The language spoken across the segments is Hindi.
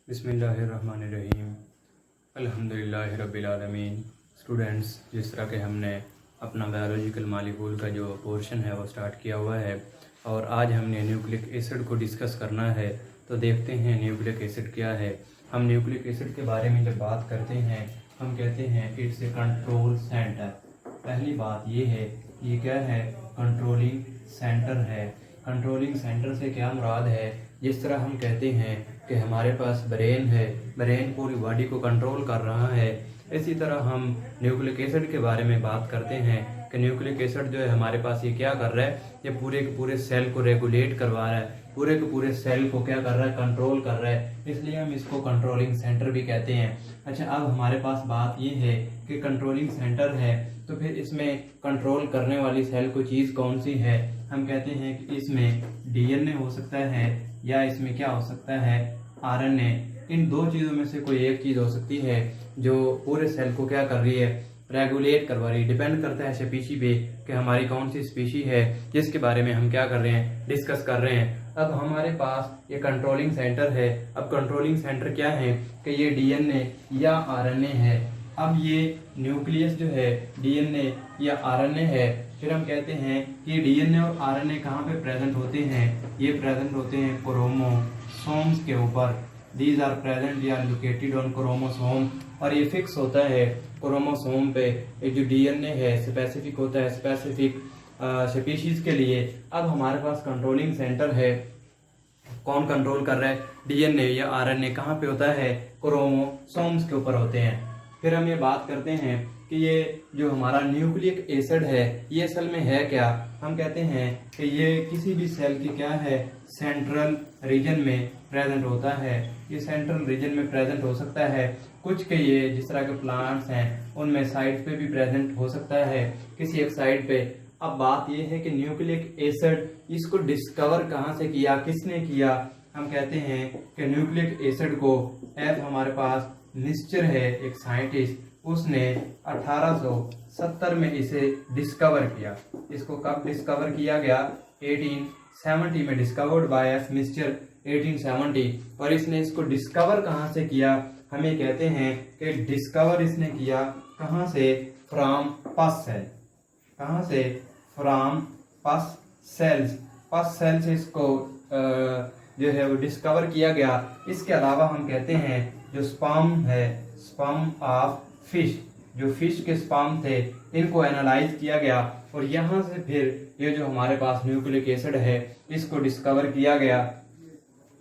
बिस्मिल्लाहिर्रहमानिर्रहीम अल्हम्दुलिल्लाहि रब्बिल आलमीन। स्टूडेंट्स, जिस तरह के हमने अपना बायोलॉजिकल मॉलिक्यूल का जो पोर्शन है वो स्टार्ट किया हुआ है और आज हमने न्यूक्लिक एसिड को डिस्कस करना है, तो देखते हैं न्यूक्लिक एसिड क्या है। हम न्यूक्लिक एसिड के बारे में जब बात करते हैं हम कहते हैं इट्स ए कंट्रोल सेंटर। पहली बात ये है कि ये क्या है, कंट्रोलिंग सेंटर है। कंट्रोलिंग सेंटर से क्या मुराद है, जिस तरह हम कहते हैं कि हमारे पास ब्रेन है, ब्रेन पूरी बॉडी को कंट्रोल कर रहा है, इसी तरह हम न्यूक्लिक एसिड के बारे में बात करते हैं कि न्यूक्लिक एसिड जो है हमारे पास ये क्या कर रहा है, ये पूरे के पूरे सेल को रेगुलेट करवा रहा है, पूरे के पूरे सेल को क्या कर रहा है, कंट्रोल कर रहा है, इसलिए हम इसको कंट्रोलिंग सेंटर भी कहते हैं। अच्छा, अब हमारे पास बात ये है कि कंट्रोलिंग सेंटर है तो फिर इसमें कंट्रोल करने वाली सेल को चीज़ कौन सी है। हम कहते हैं कि इसमें डीएनए हो सकता है या इसमें क्या हो सकता है, आरएनए। इन दो चीज़ों में से कोई एक चीज़ हो सकती है जो पूरे सेल को क्या कर रही है, रेगुलेट करवा रही है। डिपेंड करता है स्पीशी पे कि हमारी कौन सी स्पीशी है जिसके बारे में हम क्या कर रहे हैं, डिस्कस कर रहे हैं। अब हमारे पास ये कंट्रोलिंग सेंटर है। अब कंट्रोलिंग सेंटर क्या है कि ये डीएनए या आरएनए है। अब ये न्यूक्लियस जो है डीएनए या आरएनए है, फिर हम कहते हैं कि डीएनए और आरएनए कहाँ पे प्रेजेंट होते हैं, ये प्रेजेंट होते हैं क्रोमोसोम्स के ऊपर। दीज आर प्रेजेंट या लोकेटेड ऑन क्रोमोसोम, और ये फिक्स होता है क्रोमोसोम पे। ये जो डीएनए है स्पेसिफिक होता है स्पेसिफिक स्पीशीज के लिए। अब हमारे पास कंट्रोलिंग सेंटर है, कौन कंट्रोल कर रहा है, डीएनए या आरएनए कहाँ पे होता है, क्रोमोसोम्स के ऊपर होते हैं। फिर हम ये बात करते हैं कि ये जो हमारा न्यूक्लिक एसिड है ये असल में है क्या। हम कहते हैं कि ये किसी भी सेल की क्या है, सेंट्रल रीजन में प्रेजेंट होता है। ये सेंट्रल रीजन में प्रेजेंट हो सकता है। कुछ के ये जिस तरह के प्लांट्स हैं उनमें साइड पे भी प्रेजेंट हो सकता है, किसी एक साइड पे। अब बात ये है कि न्यूक्लिक एसिड इसको डिस्कवर कहाँ से किया, किसने किया। हम कहते हैं कि न्यूक्लिक एसिड को एज हमारे पास निश्चर है एक साइंटिस्ट, उसने 1870 में इसे डिस्कवर किया। इसको कब डिस्कवर किया गया, 1870 में डिस्कवर्ड बाय एफ मिस्चर 1870। और इसने इसको डिस्कवर कहाँ से किया, हम ये कहते हैं कि डिस्कवर इसने किया कहाँ से, फ्रॉम पस सेल। कहाँ से, फ्रॉम पस सेल्स। पस सेल से इसको जो है वो डिस्कवर किया गया। इसके अलावा हम कहते हैं जो स्पर्म है, स्पर्म ऑफ फिश, जो फिश के स्पर्म थे इनको एनालाइज किया गया और यहाँ से फिर ये जो हमारे पास न्यूक्लिक एसिड है इसको डिस्कवर किया गया।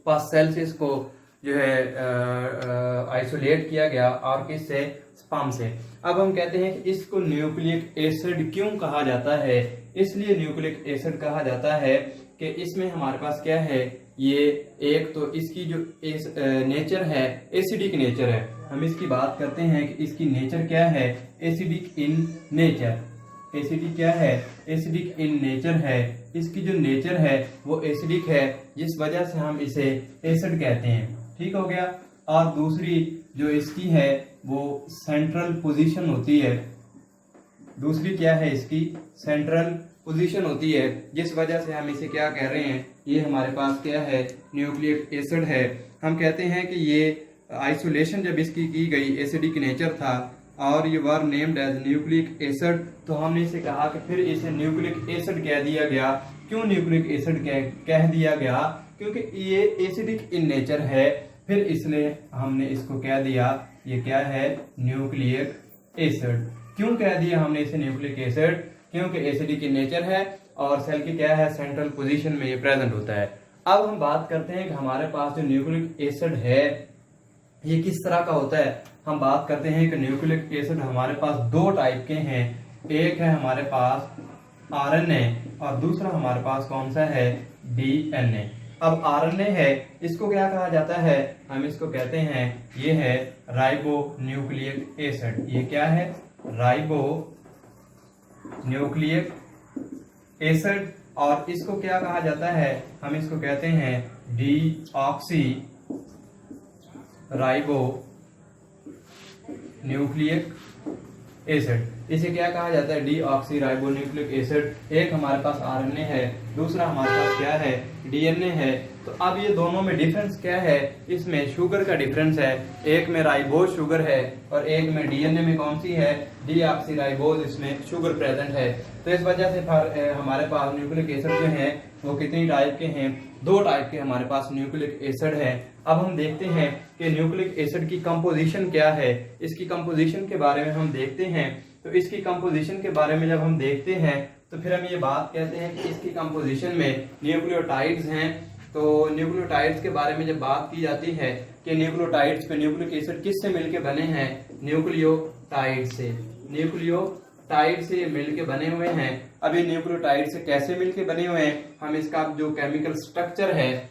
पस सेल से इसको जो है आइसोलेट किया गया और किससे, स्पर्म से। अब हम कहते हैं कि इसको न्यूक्लिक एसिड क्यों कहा जाता है, इसलिए न्यूक्लिक एसिड कहा जाता है कि इसमें हमारे पास क्या है, ये एक तो इसकी जो नेचर है एसिडिक नेचर है। हम इसकी बात करते हैं कि इसकी नेचर क्या है, एसिडिक इन नेचर। एसिडिक क्या है, एसिडिक इन नेचर है। इसकी जो नेचर है वो एसिडिक है, जिस वजह से हम इसे एसिड कहते हैं। ठीक हो गया। और दूसरी जो इसकी है वो सेंट्रल पोजीशन होती है। दूसरी क्या है, इसकी सेंट्रल पोजीशन होती है, जिस वजह से हम इसे क्या कह रहे हैं, ये हमारे पास क्या है, न्यूक्लिक एसिड है। हम कहते हैं कि ये आइसोलेशन जब इसकी की गई, एसिडिक नेचर था और ये were named as nucleic acid, तो हमने इसे कहा कि फिर इसे न्यूक्लिक एसिड कह दिया गया। क्यों न्यूक्लिक एसिड कह दिया गया, क्योंकि ये एसिडिक इन नेचर है, फिर इसलिए हमने इसको कह दिया ये क्या है, न्यूक्लिक एसिड। क्यों कह दिया हमने इसे न्यूक्लिक एसिड, क्योंकि एसिडिक इन नेचर है और सेल की क्या है, सेंट्रल पोजीशन में ये प्रेजेंट होता है। अब हम बात करते हैं कि हमारे पास जो न्यूक्लिक एसिड है ये किस तरह का होता है। हम बात करते हैं कि न्यूक्लिक एसिड हमारे पास दो टाइप के हैं। एक है हमारे पास आरएनए और दूसरा हमारे पास कौन सा है, डीएनए। अब आरएनए है, इसको क्या कहा जाता है, हम इसको कहते हैं ये है राइबो न्यूक्लिक एसिड। ये क्या है, राइबो न्यूक्लिक एसिड। और इसको क्या कहा जाता है, हम इसको कहते हैं डीऑक्सी राइबो न्यूक्लिक एसिड। इसे क्या कहा जाता है? Deoxyribonucleic acid. एक हमारे पास आरएनए है, दूसरा हमारे पास क्या है? डीएनए है। तो अब ये दोनों में डिफरेंस क्या है? इसमें शुगर का डिफरेंस है। एक में राइबोज शुगर है और एक में डीएनए में कौन सी है? डीऑक्सीराइबोज इसमें शुगर प्रेजेंट है। तो इस वजह से हमारे पास न्यूक्लिक एसिड जो है वो कितनी टाइप के हैं? 2 टाइप के हमारे पास न्यूक्लिक एसिड है। अब हम देखते हैं कि न्यूक्लिक एसिड की कंपोजिशन क्या है। इसकी कंपोजिशन के बारे में हम देखते हैं। तो इसकी कंपोजिशन के बारे में जब हम देखते हैं तो फिर हम ये बात कहते हैं कि इसकी कंपोजिशन में न्यूक्लियोटाइड्स हैं। तो न्यूक्लियोटाइड्स के बारे में जब बात की जाती है कि न्यूक्लियोटाइड्स पे न्यूक्लिक एसिड किससे मिलके बने हैं? न्यूक्लियोटाइड से। न्यूक्लियोटाइड से ये मिलके बने हुए हैं। अब ये न्यूक्लियोटाइड से कैसे मिलके बने हुए हैं? हम इसका जो केमिकल स्ट्रक्चर है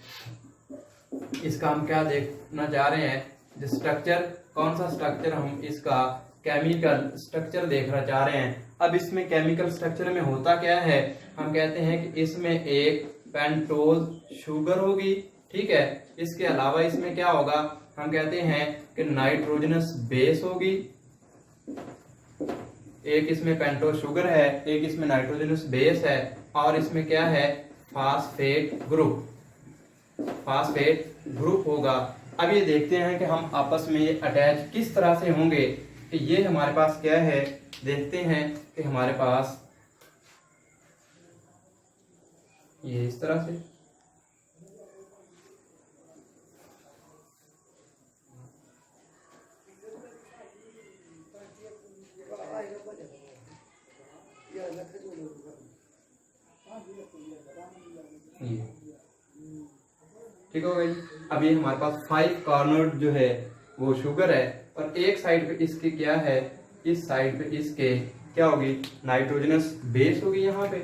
इसका हम क्या देखना चाह रहे हैं? जो स्ट्रक्चर, कौन सा स्ट्रक्चर? हम इसका केमिकल स्ट्रक्चर देखना चाह रहे हैं। अब इसमें केमिकल स्ट्रक्चर में होता क्या है? हम कहते हैं कि इसमें एक पेंटोज शुगर होगी, ठीक है। इसके अलावा इसमें क्या होगा? हम कहते हैं कि नाइट्रोजनस बेस होगी। एक इसमें पेंटोज शुगर है, एक इसमें नाइट्रोजनस बेस है और इसमें क्या है? Phosphate group. फास्फेट ग्रुप होगा। अब ये देखते हैं कि हम आपस में ये अटैच किस तरह से होंगे। कि ये हमारे पास क्या है? देखते हैं कि हमारे पास ये इस तरह से ठीक हो गई। अब ये हमारे पास 5 कॉर्नर्ड जो है वो शुगर है और एक साइड पे इसके क्या है? इस साइड पे इसके क्या होगी? नाइट्रोजनस बेस होगी। यहाँ पे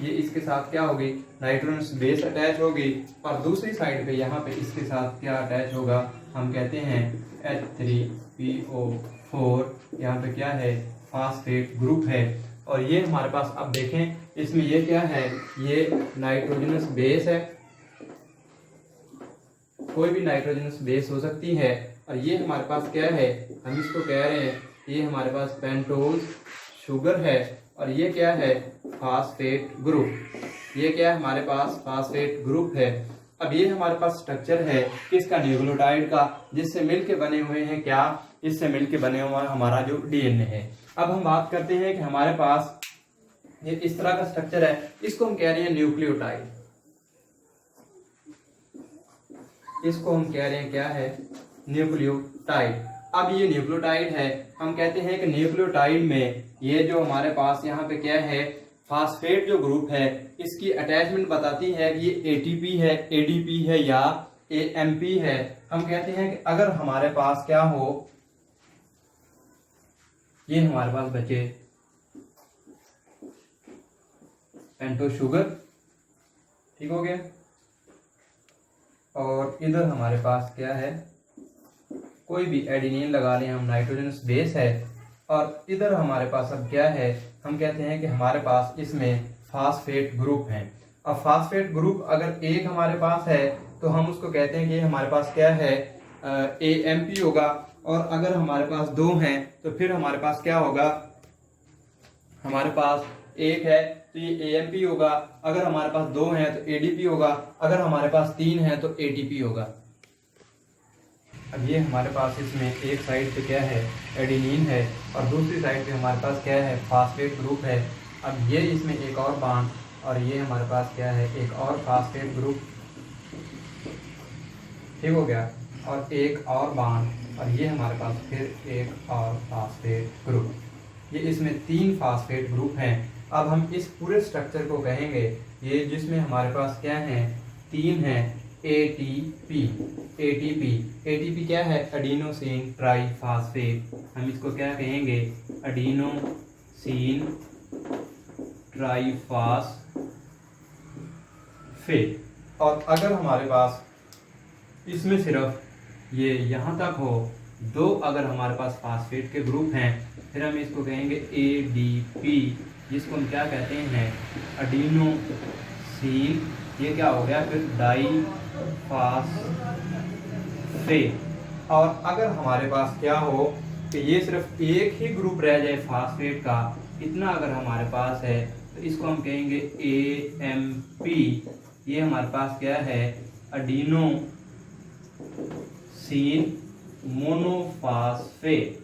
ये इसके साथ क्या होगी? नाइट्रोजनस बेस अटैच होगी और दूसरी साइड पे यहाँ पे इसके साथ क्या अटैच होगा? हम कहते हैं H3PO4। यहाँ पे क्या है? फास्फेट ग्रुप है। और ये हमारे पास, अब देखें इसमें ये क्या है? ये नाइट्रोजनस बेस है, कोई भी नाइट्रोजनस बेस हो सकती है। और ये हमारे पास क्या है? हम इसको कह रहे हैं ये हमारे पास पेंटोज शुगर है और ये क्या है? Phosphate group. ये क्या है? हमारे पास फास्फेट ग्रुप है। अब ये हमारे पास स्ट्रक्चर है किसका? न्यूक्लियोटाइड का, जिससे मिलके बने हुए हैं क्या? इससे मिलके बने हुआ हमारा जो डीएनए है। अब हम बात करते हैं कि हमारे पास ये इस तरह का स्ट्रक्चर है, इसको हम कह रहे हैं न्यूक्लियोटाइड। इसको हम कह रहे हैं क्या है? न्यूक्लियोटाइड। अब ये न्यूक्लियोटाइड है। हम कहते हैं कि न्यूक्लियोटाइड में ये जो हमारे पास यहाँ पे क्या है? फास्फेट जो ग्रुप है इसकी अटैचमेंट बताती है कि ये एटीपी है, एडीपी है या एएमपी है। हम कहते हैं कि अगर हमारे पास क्या हो, ये हमारे पास बचे पेंटोज शुगर, ठीक हो गया। और इधर हमारे पास क्या है? कोई भी एडिनिन लगा लें हम, नाइट्रोजनस बेस है। और इधर हमारे पास अब क्या है? हम कहते हैं कि हमारे पास इसमें फास्फेट ग्रुप है। अब फास्फेट ग्रुप अगर एक हमारे पास है तो हम उसको कहते हैं कि हमारे पास क्या है? एएमपी होगा। और अगर हमारे पास 2 हैं तो फिर हमारे पास क्या होगा? हमारे पास एक है तो ये एएमपी होगा। अगर हमारे पास 2 हैं तो एडीपी होगा। अगर हमारे पास 3 हैं तो एटीपी होगा। अब ये हमारे पास इसमें एक साइड पे क्या है? एडिनिन है और दूसरी साइड पे हमारे पास क्या है? फास्फेट ग्रुप है। अब ये इसमें एक और बॉन्ड और ये हमारे पास क्या है? एक और फास्फेट ग्रुप, ठीक हो गया। और एक और बॉन्ड और ये हमारे पास फिर एक और फास्फेट ग्रुप। ये इसमें 3 फास्फेट ग्रुप हैं। अब हम इस पूरे स्ट्रक्चर को कहेंगे, ये जिसमें हमारे पास क्या है? 3 हैं, एटीपी। एटीपी क्या है? Adenosine triphosphate. हम इसको क्या कहेंगे? Adenosine triphosphate. और अगर हमारे पास इसमें सिर्फ ये यहाँ तक हो, 2 अगर हमारे पास फास्फेट के ग्रुप हैं, फिर हम इसको कहेंगे एडीपी, जिसको हम क्या कहते हैं? एडिनोसिन। ये क्या हो गया? फिर डाइफॉस्फेट। और अगर हमारे पास क्या हो? कि ये सिर्फ एक ही ग्रुप रह जाए फास्फेट का, इतना अगर हमारे पास है तो इसको हम कहेंगे AMP। ये हमारे पास क्या है, एडिनोसिन मोनोफास्फेट।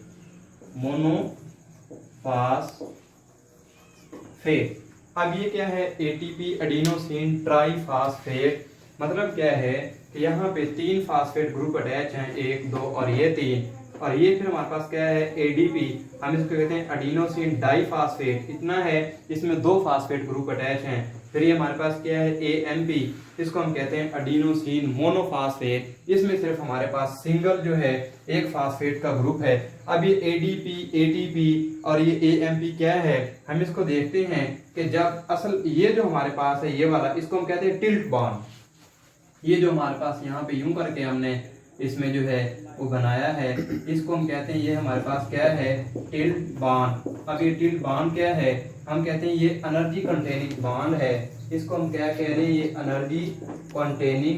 अब ये क्या है, ATP एडिनोसिन ट्राईफास्फेट। मतलब क्या है कि यहाँ पे 3 फास्फेट ग्रुप अटैच हैं, 1 2 और ये 3, और ये फिर हमारे पास क्या है ADP, हम इसको कहते हैं एडिनोसिन डाईफास्फेट। इतना है, इसमें 2 फास्फेट ग्रुप अटैच हैं। फिर ये हमारे पास क्या है AMP, इसको हम कहते हैं एडिनोसिन मोनोफास्फेट। इसमें सिर्फ हमारे पास सिंगल जो है एक फास्फेट का ग्रुप है। अब ये ADP, ATP और ये AMP क्या है, हम इसको देखते हैं कि जब असल ये जो हमारे पास है ये वाला, इसको हम कहते हैं टिल्ट बॉन्ड। ये जो हमारे पास यहाँ पे यूं करके हमने इसमें जो है वो बनाया है, इसको हम कहते हैं, ये हमारे पास क्या है टिल्ट बॉन्ड। अब ये टिल्ट बॉन्ड क्या है, हम कहते हैं ये एनर्जी कंटेनिंग बॉन्ड है। इसको हम क्या कह रहे हैं, ये एनर्जी कंटेनिंग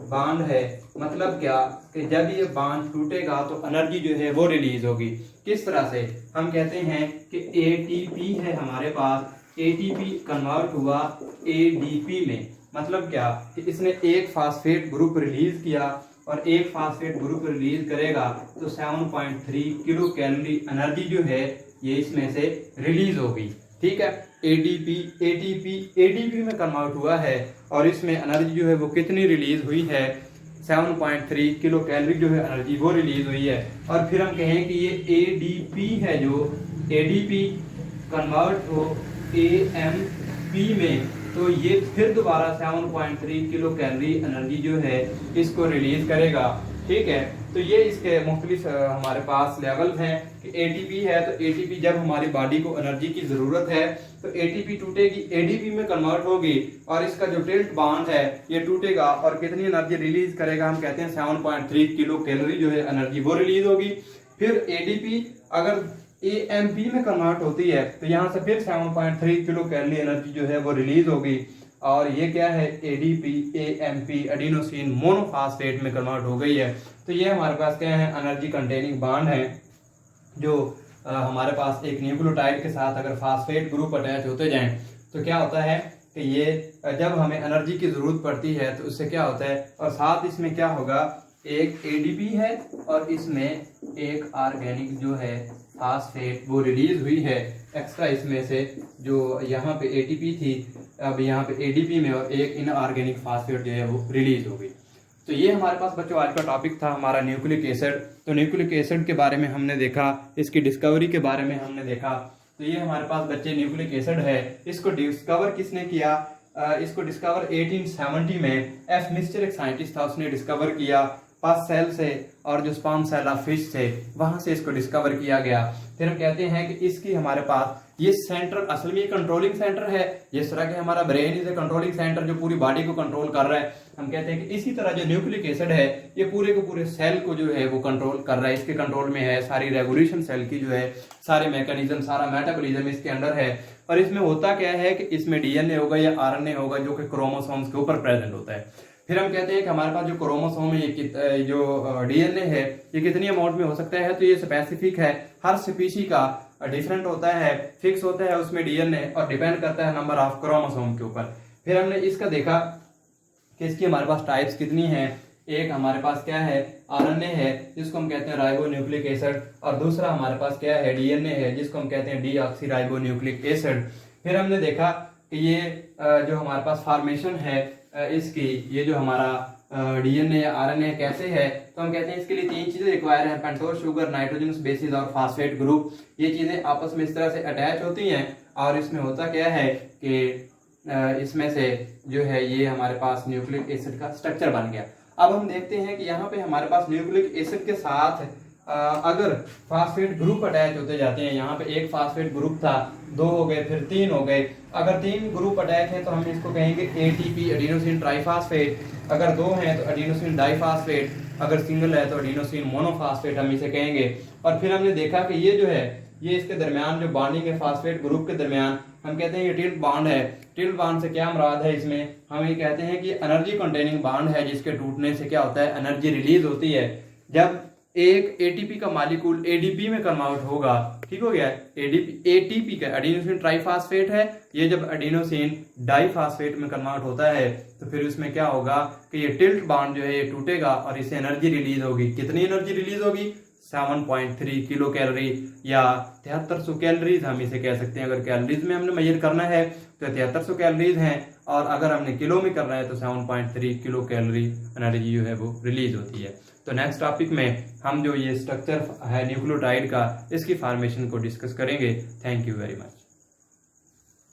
बॉन्ड है। मतलब क्या कि जब ये बॉन्ड टूटेगा तो एनर्जी जो है वो रिलीज होगी। किस तरह से, हम कहते हैं कि ATP है हमारे पास, ATP कन्वर्ट हुआ ADP में। मतलब क्या कि इसने एक फास्फेट ग्रुप रिलीज किया और एक फास्फेट ग्रुप रिलीज करेगा तो 7.3 किलो कैलोरी एनर्जी जो है ये इसमें से रिलीज होगी। ठीक है, ADP में कन्वर्ट हुआ है और इसमें एनर्जी जो है वो कितनी रिलीज हुई है, 7.3 किलो कैलोरी जो है एनर्जी वो रिलीज हुई है। और फिर हम कहें कि ये ADP है, जो ADP कन्वर्ट हो AMP में, तो ये फिर दोबारा 7.3 किलो कैलोरी एनर्जी जो है इसको रिलीज करेगा। ठीक है, तो ये इसके मुख्तलिफ हमारे पास लेवल हैं कि ATP है तो ATP जब हमारी बॉडी को एनर्जी की जरूरत है तो ATP टूटेगी, ADP में कन्वर्ट होगी और इसका जो टिल्ट बॉन्ड है ये टूटेगा और कितनी एनर्जी रिलीज करेगा, हम कहते हैं 7.3 किलो कैलोरी जो है एनर्जी वो रिलीज होगी। फिर ADP अगर AMP में कन्वर्ट होती है तो यहाँ से फिर 7.3 किलो कैलोरी एनर्जी जो है वो रिलीज होगी और ये क्या है ADP AMP एडिनोसिन मोनोफास्फेट में कन्वर्ट हो गई है। तो ये हमारे पास क्या है एनर्जी कंटेनिंग बॉन्ड है, जो हमारे पास एक न्यूक्लियोटाइड के साथ अगर फास्फेट ग्रुप अटैच होते जाएं तो क्या होता है कि ये जब हमें एनर्जी की जरूरत पड़ती है तो उससे क्या होता है, और साथ इसमें क्या होगा, एक ADP है और इसमें एक ऑर्गेनिक जो है फास्फेट वो रिलीज हुई है एक्स्ट्रा, इसमें से जो यहाँ पे ATP थी अब यहाँ पे ADP में, और एक इनऑर्गेनिक फास्फेट जो है वो रिलीज हो गई। तो ये हमारे पास बच्चों आज का टॉपिक था हमारा न्यूक्लिक एसिड। तो न्यूक्लिक एसिड के बारे में हमने देखा, इसकी डिस्कवरी के बारे में हमने देखा। तो ये हमारे पास बच्चे न्यूक्लिक एसिड है, इसको डिस्कवर किसने किया, इसको डिस्कवर 1870 में F मिस्टर एक साइंटिस्ट था, उसने डिस्कवर किया पास सेल से, और जो स्पर्म सेल ऑफ फिश थे वहां से इसको डिस्कवर किया गया। फिर हम कहते हैं कि इसकी हमारे पास ये सेंटर असल में कंट्रोलिंग सेंटर है, जिस तरह के हमारा brain is a controlling centre जो पूरी बॉडी को कंट्रोल कर रहा है। हम कहते हैं कि इसी तरह जो न्यूक्लिक एसिड है ये पूरे के पूरे सेल को जो है वो कंट्रोल कर रहा है, इसके कंट्रोल में है। सारी रेगुलेशन सेल की जो है, सारे मैकेनिज्म, सारा मेटाबॉलिज्म इसके अंडर है। और इसमें होता क्या है कि इसमें DNA होगा या RNA होगा जो कि क्रोमोसोम्स के ऊपर प्रेजेंट होता है। फिर हम कहते हैं कि हमारे पास जो क्रोमोसोम है, ये जो DNA है ये कितनी अमाउंट में हो सकता है, तो ये स्पेसिफिक है, हर स्पीशी का डिफरेंट होता है, फिक्स होता है उसमें DNA, और डिपेंड करता है नंबर ऑफ क्रोमोसोम के ऊपर। फिर हमने इसका देखा कि इसकी हमारे पास टाइप्स कितनी हैं। एक हमारे पास क्या है RNA है जिसको हम कहते हैं राइबोन्यूक्लिक एसिड, और दूसरा हमारे पास क्या है DNA है जिसको हम कहते हैं डीऑक्सीराइबोन्यूक्लिक एसिड। फिर हमने देखा कि ये जो हमारे पास फॉर्मेशन है इसकी, ये जो हमारा DNA या RNA कैसे है, तो हम कहते हैं इसके लिए 3 चीजें रिक्वायर हैं, पेंटोज शुगर, नाइट्रोजनस बेसिस और फास्फेट ग्रुप। ये चीजें आपस में इस तरह से अटैच होती हैं और इसमें होता क्या है कि इसमें से जो है ये हमारे पास न्यूक्लिक एसिड का स्ट्रक्चर बन गया। अब हम देखते हैं कि यहाँ पे हमारे पास न्यूक्लिक एसिड के साथ अगर फास्फेट ग्रुप अटैच होते जाते हैं, यहाँ पे एक फास्फेट ग्रुप था, 2 हो गए, फिर 3 हो गए। अगर 3 ग्रुप अटैच हैं तो हम इसको कहेंगे ATP एडिनोसिन ट्राईफास्फेट, अगर 2 हैं तो एडिनोसिन डाईफास्फेट, अगर सिंगल है तो एडिनोसिन मोनोफास्फेट हम इसे कहेंगे। और फिर हमने देखा कि ये जो है ये इसके दरमियान जो बॉन्डिंग है फास्फेट ग्रुप के दरमियान, हम कहते हैं ये टिल्ट बॉन्ड है। टिल्ट बॉन्ड से क्या मुराद है, इसमें हम ये कहते हैं कि एनर्जी कंटेनिंग बॉन्ड है जिसके टूटने से क्या होता है एनर्जी रिलीज होती है। जब एक एटीपी का मॉलिक्यूल एडीपी में कन्वर्ट होगा, ठीक हो गया। एटीपी का एडिनोसिन ट्राइफॉस्फेट है, ये जब एडिनोसिन डाइफॉस्फेट में कन्वर्ट होता है तो फिर उसमें क्या होगा कि ये टिल्ट बॉन्ड जो है ये टूटेगा और इससे एनर्जी रिलीज होगी। कितनी एनर्जी रिलीज होगी? 7.3 किलो कैलोरी या 7300 कैलोरीज हम इसे कह सकते हैं। अगर कैलोरीज में हमने मेजर करना है तो 7300 कैलोरीज हैं, और अगर हमने किलो में करना है तो 7.3 किलो कैलोरी एनर्जी जो है वो रिलीज होती है। तो नेक्स्ट टॉपिक में हम जो ये स्ट्रक्चर है न्यूक्लियोटाइड का, इसकी फॉर्मेशन को डिस्कस करेंगे। Thank you very much.